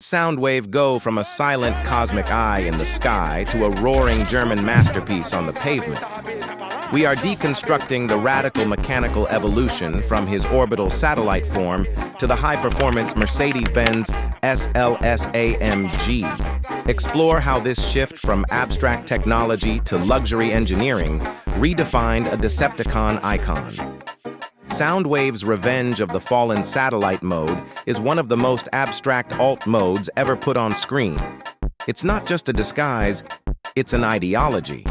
Soundwave go from a silent cosmic eye in the sky to a roaring German masterpiece on the pavement? We are deconstructing the radical mechanical evolution from his orbital satellite form to the high-performance Mercedes-Benz SLS-AMG. Explore how this shift from abstract technology to luxury engineering redefined a Decepticon icon. Soundwave's Revenge of the Fallen Satellite mode is one of the most abstract alt modes ever put on screen. It's not just a disguise, it's an ideology.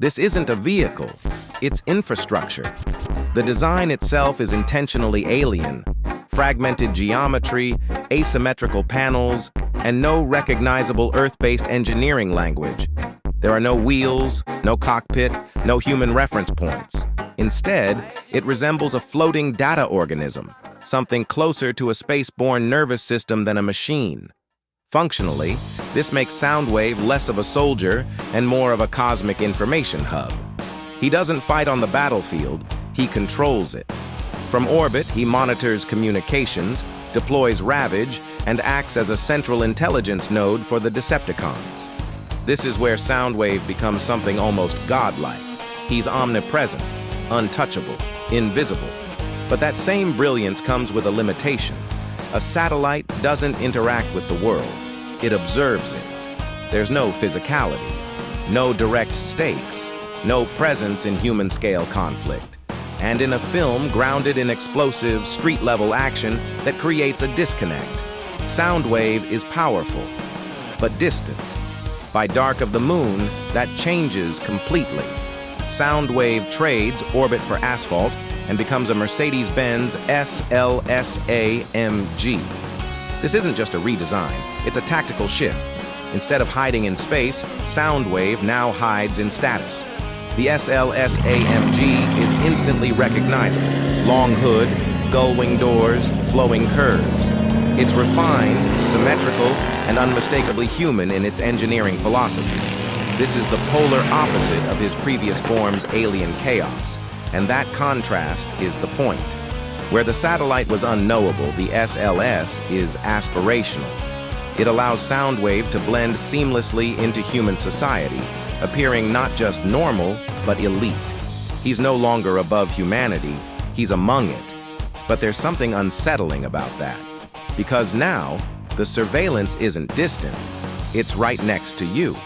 This isn't a vehicle, it's infrastructure. The design itself is intentionally alien. Fragmented geometry, asymmetrical panels, and no recognizable Earth-based engineering language. There are no wheels, no cockpit, no human reference points. Instead, it resembles a floating data organism, something closer to a space-borne nervous system than a machine. Functionally, this makes Soundwave less of a soldier and more of a cosmic information hub. He doesn't fight on the battlefield, he controls it. From orbit, he monitors communications, deploys Ravage, and acts as a central intelligence node for the Decepticons. This is where Soundwave becomes something almost godlike. He's omnipresent, untouchable, invisible. But that same brilliance comes with a limitation. A satellite doesn't interact with the world. It observes it. There's no physicality, no direct stakes, no presence in human-scale conflict. And in a film grounded in explosive, street-level action that creates a disconnect. Soundwave is powerful, but distant. By Dark of the Moon, that changes completely. Soundwave trades orbit for asphalt and becomes a Mercedes-Benz SLS-AMG. This isn't just a redesign, it's a tactical shift. Instead of hiding in space, Soundwave now hides in status. The SLS-AMG is instantly recognizable. Long hood, gull-wing doors, flowing curves. It's refined, symmetrical, and unmistakably human in its engineering philosophy. This is the polar opposite of his previous form's alien chaos, and that contrast is the point. Where the satellite was unknowable, the SLS is aspirational. It allows Soundwave to blend seamlessly into human society, appearing not just normal, but elite. He's no longer above humanity, he's among it. But there's something unsettling about that. Because now, the surveillance isn't distant, it's right next to you.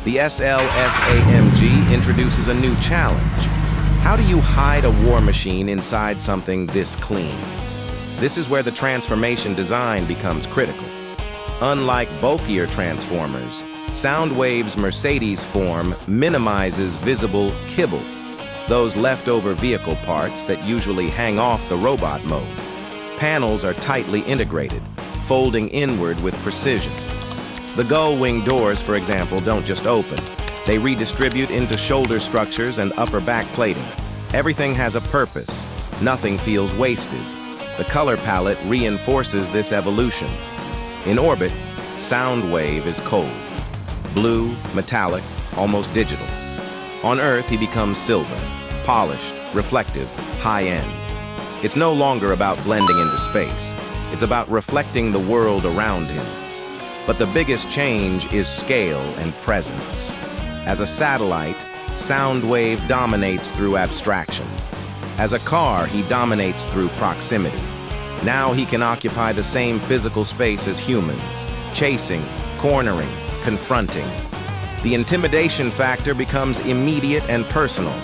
The SLS-AMG introduces a new challenge. How do you hide a war machine inside something this clean? This is where the transformation design becomes critical. Unlike bulkier transformers, Soundwave's Mercedes form minimizes visible kibble, those leftover vehicle parts that usually hang off the robot mode. Panels are tightly integrated, folding inward with precision. The gull-wing doors, for example, don't just open. They redistribute into shoulder structures and upper back plating. Everything has a purpose. Nothing feels wasted. The color palette reinforces this evolution. In orbit, Soundwave is cold. Blue, metallic, almost digital. On Earth, he becomes silver, polished, reflective, high-end. It's no longer about blending into space. It's about reflecting the world around him. But the biggest change is scale and presence. As a satellite, Soundwave dominates through abstraction. As a car, he dominates through proximity. Now he can occupy the same physical space as humans, chasing, cornering, confronting. The intimidation factor becomes immediate and personal.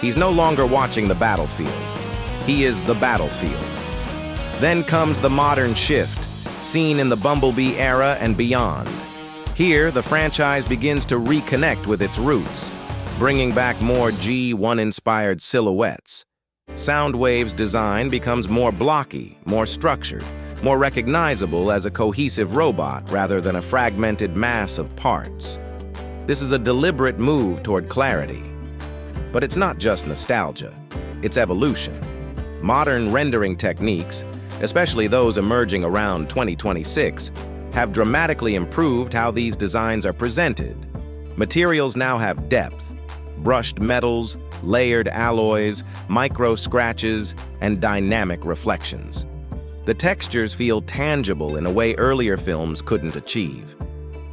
He's no longer watching the battlefield. He is the battlefield. Then comes the modern shift, seen in the Bumblebee era and beyond. Here, the franchise begins to reconnect with its roots, bringing back more G1-inspired silhouettes. Soundwave's design becomes more blocky, more structured, more recognizable as a cohesive robot rather than a fragmented mass of parts. This is a deliberate move toward clarity. But it's not just nostalgia, it's evolution. Modern rendering techniques, especially those emerging around 2026, have dramatically improved how these designs are presented. Materials now have depth, brushed metals, layered alloys, micro scratches, and dynamic reflections. The textures feel tangible in a way earlier films couldn't achieve.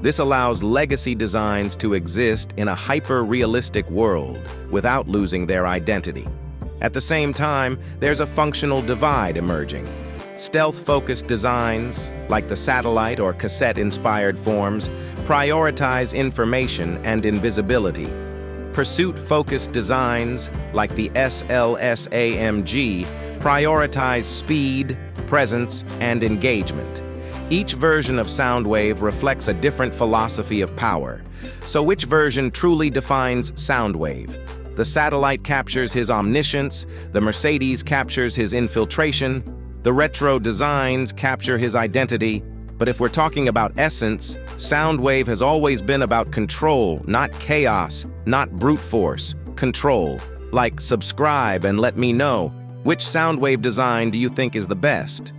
This allows legacy designs to exist in a hyper-realistic world without losing their identity. At the same time, there's a functional divide emerging. Stealth-focused designs, like the satellite or cassette-inspired forms, prioritize information and invisibility. Pursuit-focused designs, like the SLS-AMG, prioritize speed, presence, and engagement. Each version of Soundwave reflects a different philosophy of power. So which version truly defines Soundwave? The satellite captures his omniscience, the Mercedes captures his infiltration, the retro designs capture his identity. But if we're talking about essence, Soundwave has always been about control, not chaos, not brute force. Control. Like, subscribe and let me know, which Soundwave design do you think is the best?